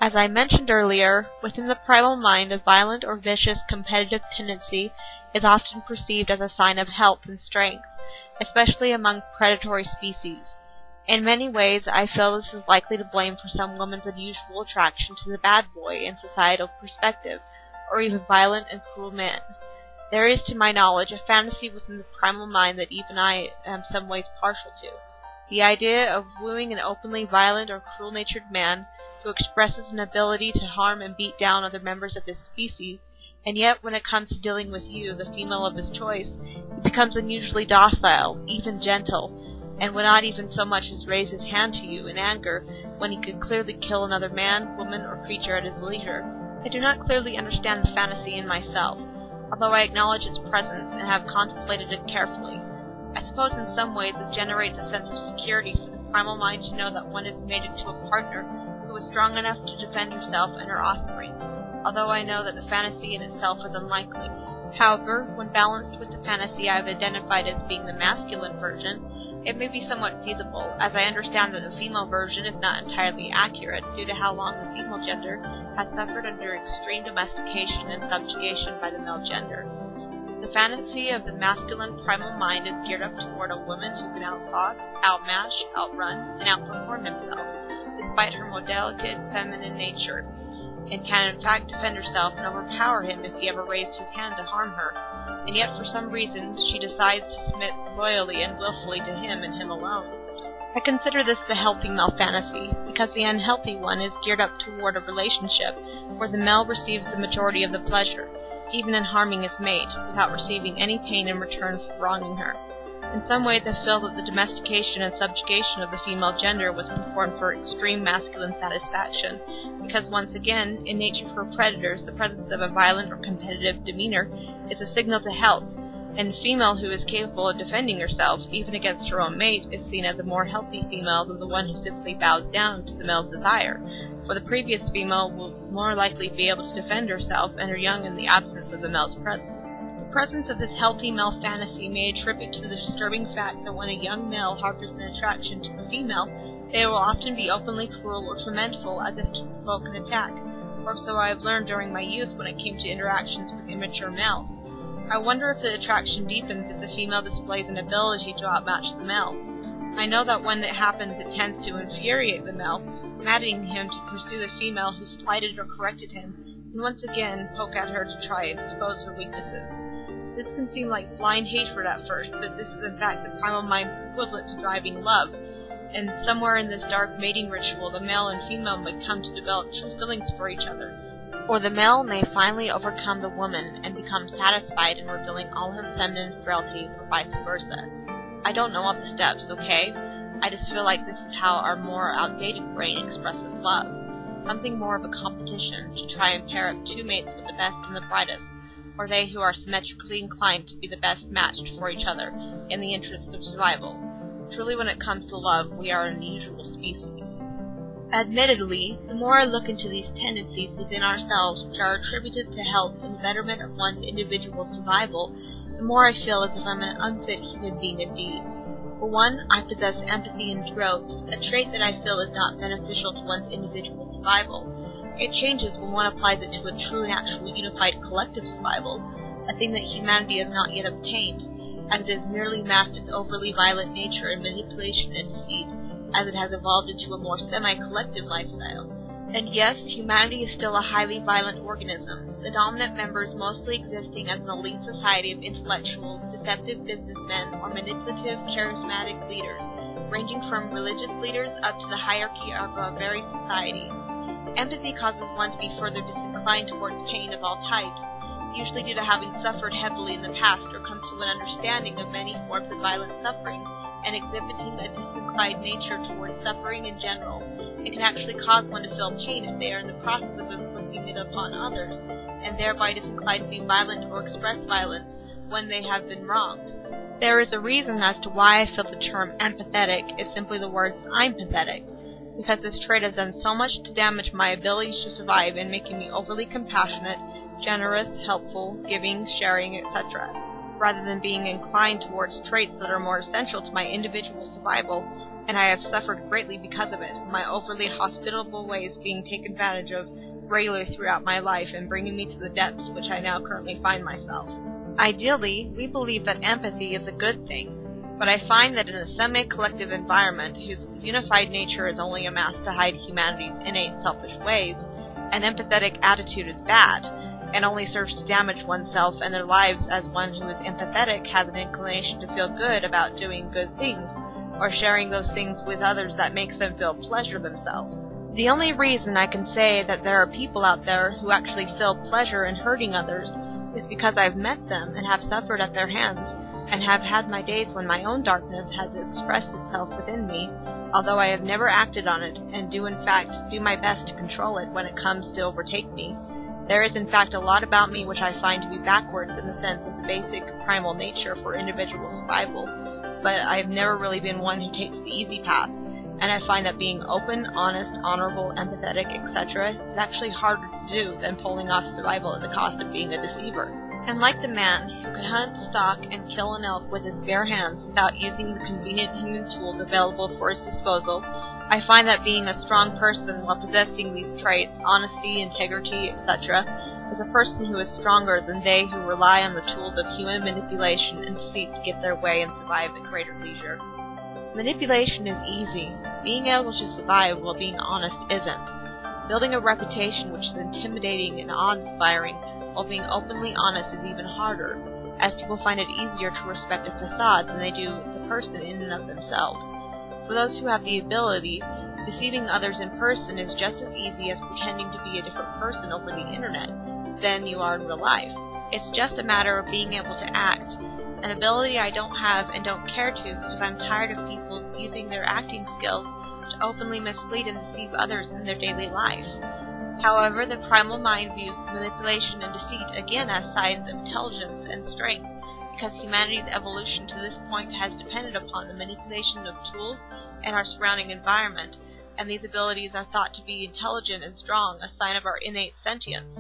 As I mentioned earlier, within the primal mind, a violent or vicious competitive tendency is often perceived as a sign of health and strength, especially among predatory species. In many ways, I feel this is likely to blame for some women's unusual attraction to the bad boy in societal perspective, or even violent and cruel men. There is, to my knowledge, a fantasy within the primal mind that even I am some ways partial to. The idea of wooing an openly violent or cruel-natured man who expresses an ability to harm and beat down other members of his species, and yet when it comes to dealing with you, the female of his choice, he becomes unusually docile, even gentle, and would not even so much as raise his hand to you in anger when he could clearly kill another man, woman, or creature at his leisure. I do not clearly understand the fantasy in myself, although I acknowledge its presence and have contemplated it carefully. I suppose in some ways it generates a sense of security for the primal mind to know that one is mated to a partner who is strong enough to defend herself and her offspring, although I know that the fantasy in itself is unlikely. However, when balanced with the fantasy I have identified as being the masculine version, it may be somewhat feasible, as I understand that the female version is not entirely accurate due to how long the female gender has suffered under extreme domestication and subjugation by the male gender. The fantasy of the masculine primal mind is geared up toward a woman who can outfox, outmatch, outrun, and outperform himself, despite her more delicate feminine nature, and can in fact defend herself and overpower him if he ever raised his hand to harm her, and yet for some reason she decides to submit loyally and willfully to him and him alone. I consider this the healthy male fantasy, because the unhealthy one is geared up toward a relationship where the male receives the majority of the pleasure, even in harming his mate, without receiving any pain in return for wronging her. In some ways I feel that the domestication and subjugation of the female gender was performed for extreme masculine satisfaction, because once again, in nature for predators, the presence of a violent or competitive demeanor is a signal to health, and a female who is capable of defending herself, even against her own mate, is seen as a more healthy female than the one who simply bows down to the male's desire, for the previous female will more likely be able to defend herself and her young in the absence of the male's presence. The presence of this healthy male fantasy may attribute to the disturbing fact that when a young male harbors an attraction to a female, they will often be openly cruel or tormentful as if to provoke an attack, or so I have learned during my youth when it came to interactions with immature males. I wonder if the attraction deepens if the female displays an ability to outmatch the male. I know that when it happens it tends to infuriate the male, maddening him to pursue the female who slighted or corrected him, and once again poke at her to try and expose her weaknesses. This can seem like blind hatred at first, but this is in fact the primal mind's equivalent to driving love, and somewhere in this dark mating ritual the male and female may come to develop true feelings for each other, or the male may finally overcome the woman and become satisfied in revealing all her feminine frailties, or vice versa. I don't know all the steps, okay? I just feel like this is how our more outdated brain expresses love. Something more of a competition to try and pair up two mates with the best and the brightest, or they who are symmetrically inclined to be the best matched for each other in the interests of survival. Truly, when it comes to love, we are an unusual species. Admittedly, the more I look into these tendencies within ourselves which are attributed to health and the betterment of one's individual survival, the more I feel as if I'm an unfit human being indeed. For one, I possess empathy in droves, a trait that I feel is not beneficial to one's individual survival. It changes when one applies it to a true and actual unified collective survival, a thing that humanity has not yet obtained, as it has merely masked its overly violent nature in manipulation and deceit, as it has evolved into a more semi-collective lifestyle. And yes, humanity is still a highly violent organism, the dominant members mostly existing as an elite society of intellectuals, deceptive businessmen, or manipulative, charismatic leaders, ranging from religious leaders up to the hierarchy of our very society. Empathy causes one to be further disinclined towards pain of all types, usually due to having suffered heavily in the past or come to an understanding of many forms of violent suffering, and exhibiting a disinclined nature towards suffering in general. It can actually cause one to feel pain if they are in the process of inflicting it upon others, and thereby disinclined to be violent or express violence when they have been wronged. There is a reason as to why I feel the term empathetic is simply the words "I'm pathetic," because this trait has done so much to damage my ability to survive in making me overly compassionate, generous, helpful, giving, sharing, etc. rather than being inclined towards traits that are more essential to my individual survival, and I have suffered greatly because of it, my overly hospitable ways being taken advantage of regularly throughout my life and bringing me to the depths which I now currently find myself. Ideally, we believe that empathy is a good thing, but I find that in a semi-collective environment whose unified nature is only a mask to hide humanity's innate selfish ways, an empathetic attitude is bad, and only serves to damage oneself and their lives, as one who is empathetic has an inclination to feel good about doing good things, or sharing those things with others that makes them feel pleasure themselves. The only reason I can say that there are people out there who actually feel pleasure in hurting others is because I've met them and have suffered at their hands, and have had my days when my own darkness has expressed itself within me, although I have never acted on it, and do in fact do my best to control it when it comes to overtake me. There is in fact a lot about me which I find to be backwards in the sense of the basic primal nature for individual survival, but I have never really been one who takes the easy path, and I find that being open, honest, honorable, empathetic, etc. is actually harder to do than pulling off survival at the cost of being a deceiver. And like the man who could hunt, stalk, and kill an elk with his bare hands without using the convenient human tools available for his disposal, I find that being a strong person while possessing these traits, honesty, integrity, etc., is a person who is stronger than they who rely on the tools of human manipulation and deceit to get their way and survive at greater leisure. Manipulation is easy. Being able to survive while being honest isn't. Building a reputation which is intimidating and awe-inspiring while being openly honest is even harder, as people find it easier to respect a facade than they do the person in and of themselves. For those who have the ability, deceiving others in person is just as easy as pretending to be a different person over the internet than you are in real life. It's just a matter of being able to act, an ability I don't have and don't care to because I'm tired of people using their acting skills to openly mislead and deceive others in their daily life. However, the primal mind views manipulation and deceit again as signs of intelligence and strength, because humanity's evolution to this point has depended upon the manipulation of tools and our surrounding environment, and these abilities are thought to be intelligent and strong, a sign of our innate sentience.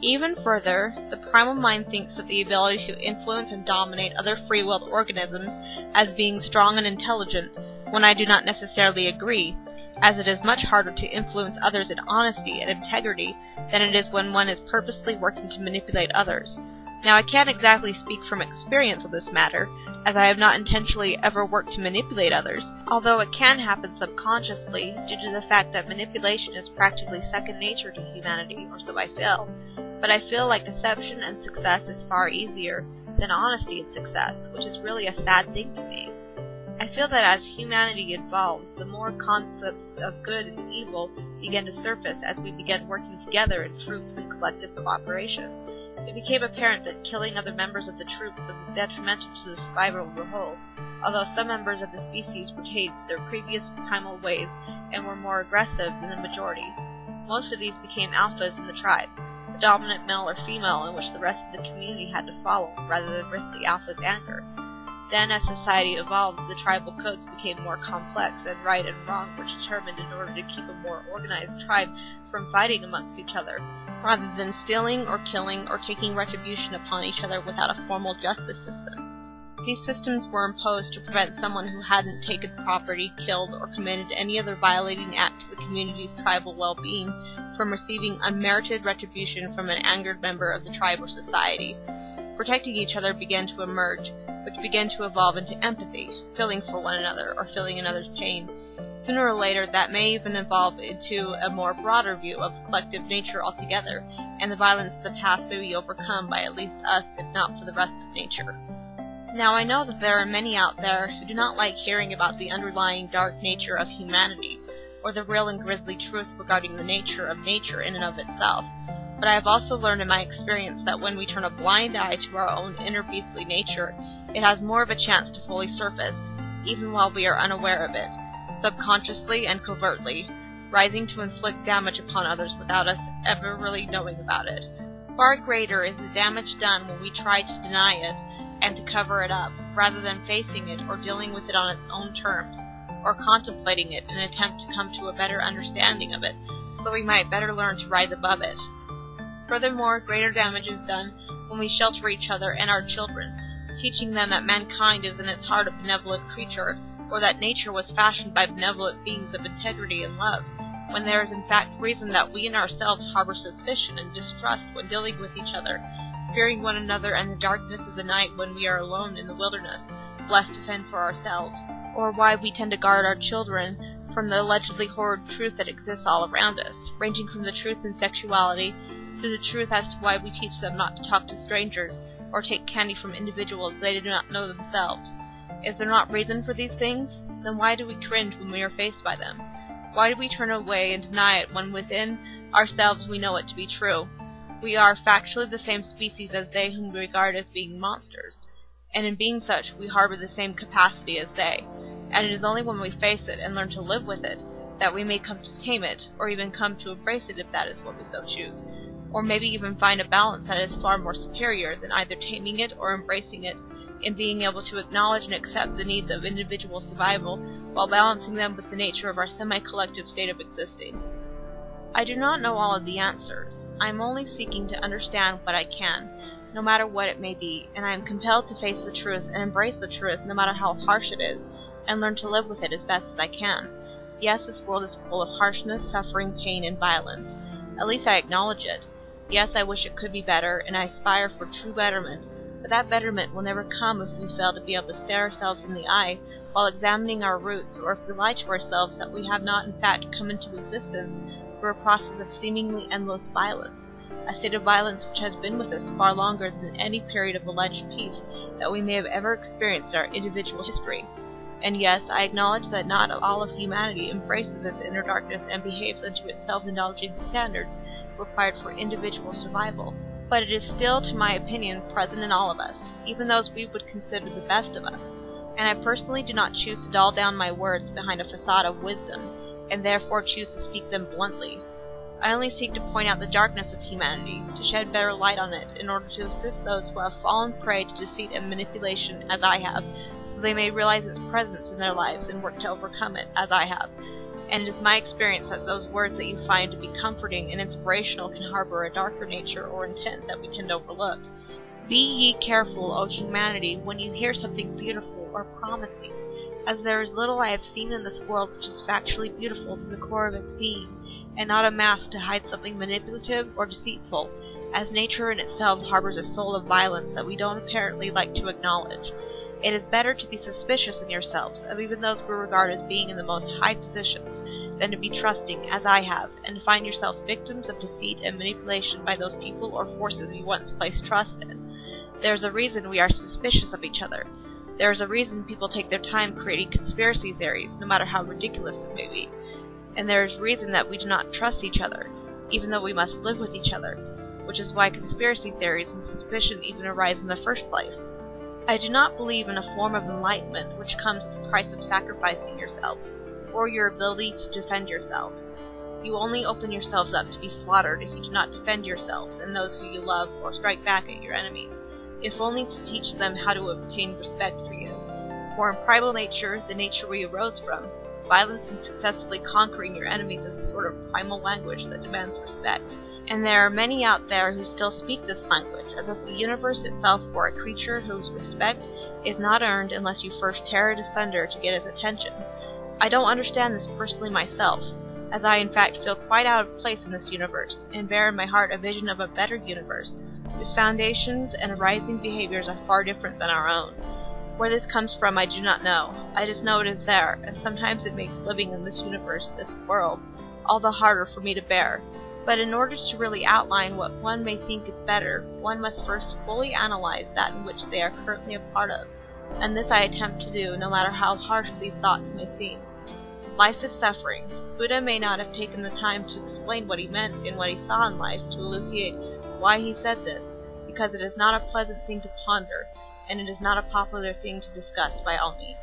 Even further, the primal mind thinks that the ability to influence and dominate other free-willed organisms as being strong and intelligent, when I do not necessarily agree, as it is much harder to influence others in honesty and integrity than it is when one is purposely working to manipulate others. Now, I can't exactly speak from experience on this matter, as I have not intentionally ever worked to manipulate others, although it can happen subconsciously due to the fact that manipulation is practically second nature to humanity, or so I feel. But I feel like deception and success is far easier than honesty and success, which is really a sad thing to me. I feel that as humanity evolved, the more concepts of good and evil began to surface as we began working together in troops and collective cooperation. It became apparent that killing other members of the troop was detrimental to the survival of the whole, although some members of the species retained their previous primal ways and were more aggressive than the majority. Most of these became alphas in the tribe, the dominant male or female in which the rest of the community had to follow, rather than risk the alpha's anger. Then, as society evolved, the tribal codes became more complex, and right and wrong were determined in order to keep a more organized tribe from fighting amongst each other, rather than stealing or killing or taking retribution upon each other without a formal justice system. These systems were imposed to prevent someone who hadn't taken property, killed, or committed any other violating act to the community's tribal well-being from receiving unmerited retribution from an angered member of the tribe or society. Protecting each other began to emerge, which began to evolve into empathy, feeling for one another, or feeling another's pain. Sooner or later, that may even evolve into a more broader view of collective nature altogether, and the violence of the past may be overcome by at least us, if not for the rest of nature. Now, I know that there are many out there who do not like hearing about the underlying dark nature of humanity, or the real and grisly truth regarding the nature of nature in and of itself. But I have also learned in my experience that when we turn a blind eye to our own inner beastly nature, it has more of a chance to fully surface, even while we are unaware of it, subconsciously and covertly, rising to inflict damage upon others without us ever really knowing about it. Far greater is the damage done when we try to deny it and to cover it up, rather than facing it or dealing with it on its own terms, or contemplating it in an attempt to come to a better understanding of it, so we might better learn to rise above it. Furthermore, greater damage is done when we shelter each other and our children, teaching them that mankind is in its heart a benevolent creature, or that nature was fashioned by benevolent beings of integrity and love, when there is in fact reason that we in ourselves harbor suspicion and distrust when dealing with each other, fearing one another and the darkness of the night when we are alone in the wilderness, left to fend for ourselves, or why we tend to guard our children from the allegedly horrid truth that exists all around us, ranging from the truth in sexuality to the truth as to why we teach them not to talk to strangers or take candy from individuals they do not know themselves. Is there not reason for these things? Then why do we cringe when we are faced by them? Why do we turn away and deny it when within ourselves we know it to be true? We are factually the same species as they whom we regard as being monsters, and in being such we harbor the same capacity as they, and it is only when we face it and learn to live with it that we may come to tame it, or even come to embrace it if that is what we so choose, or maybe even find a balance that is far more superior than either taming it or embracing it, in being able to acknowledge and accept the needs of individual survival while balancing them with the nature of our semi-collective state of existing. I do not know all of the answers. I am only seeking to understand what I can, no matter what it may be, and I am compelled to face the truth and embrace the truth no matter how harsh it is, and learn to live with it as best as I can. Yes, this world is full of harshness, suffering, pain, and violence. At least I acknowledge it. Yes, I wish it could be better, and I aspire for true betterment, but that betterment will never come if we fail to be able to stare ourselves in the eye while examining our roots, or if we lie to ourselves that we have not in fact come into existence through a process of seemingly endless violence, a state of violence which has been with us far longer than any period of alleged peace that we may have ever experienced in our individual history. And yes, I acknowledge that not all of humanity embraces its inner darkness and behaves unto its self-indulging standards required for individual survival, but it is still, to my opinion, present in all of us, even those we would consider the best of us, and I personally do not choose to dull down my words behind a facade of wisdom, and therefore choose to speak them bluntly. I only seek to point out the darkness of humanity, to shed better light on it, in order to assist those who have fallen prey to deceit and manipulation as I have, so they may realize its presence in their lives and work to overcome it as I have. And it is my experience that those words that you find to be comforting and inspirational can harbor a darker nature or intent that we tend to overlook. Be ye careful, O humanity, when you hear something beautiful or promising, as there is little I have seen in this world which is factually beautiful to the core of its being, and not a mask to hide something manipulative or deceitful, as nature in itself harbors a soul of violence that we don't apparently like to acknowledge. It is better to be suspicious in yourselves of even those we regard as being in the most high positions, than to be trusting, as I have, and to find yourselves victims of deceit and manipulation by those people or forces you once placed trust in. There is a reason we are suspicious of each other. There is a reason people take their time creating conspiracy theories, no matter how ridiculous it may be. And there is reason that we do not trust each other, even though we must live with each other, which is why conspiracy theories and suspicion even arise in the first place. I do not believe in a form of enlightenment which comes at the price of sacrificing yourselves, or your ability to defend yourselves. You only open yourselves up to be slaughtered if you do not defend yourselves and those who you love, or strike back at your enemies, if only to teach them how to obtain respect for you. For in primal nature, the nature we arose from, violence in successfully conquering your enemies is a sort of primal language that demands respect. And there are many out there who still speak this language, as if the universe itself were a creature whose respect is not earned unless you first tear it asunder to get its attention. I don't understand this personally myself, as I in fact feel quite out of place in this universe, and bear in my heart a vision of a better universe, whose foundations and arising behaviors are far different than our own. Where this comes from I do not know. I just know it is there, and sometimes it makes living in this universe, this world, all the harder for me to bear. But in order to really outline what one may think is better, one must first fully analyze that in which they are currently a part of, and this I attempt to do, no matter how harsh these thoughts may seem. Life is suffering. Buddha may not have taken the time to explain what he meant in what he saw in life to elucidate why he said this, because it is not a pleasant thing to ponder, and it is not a popular thing to discuss by all means.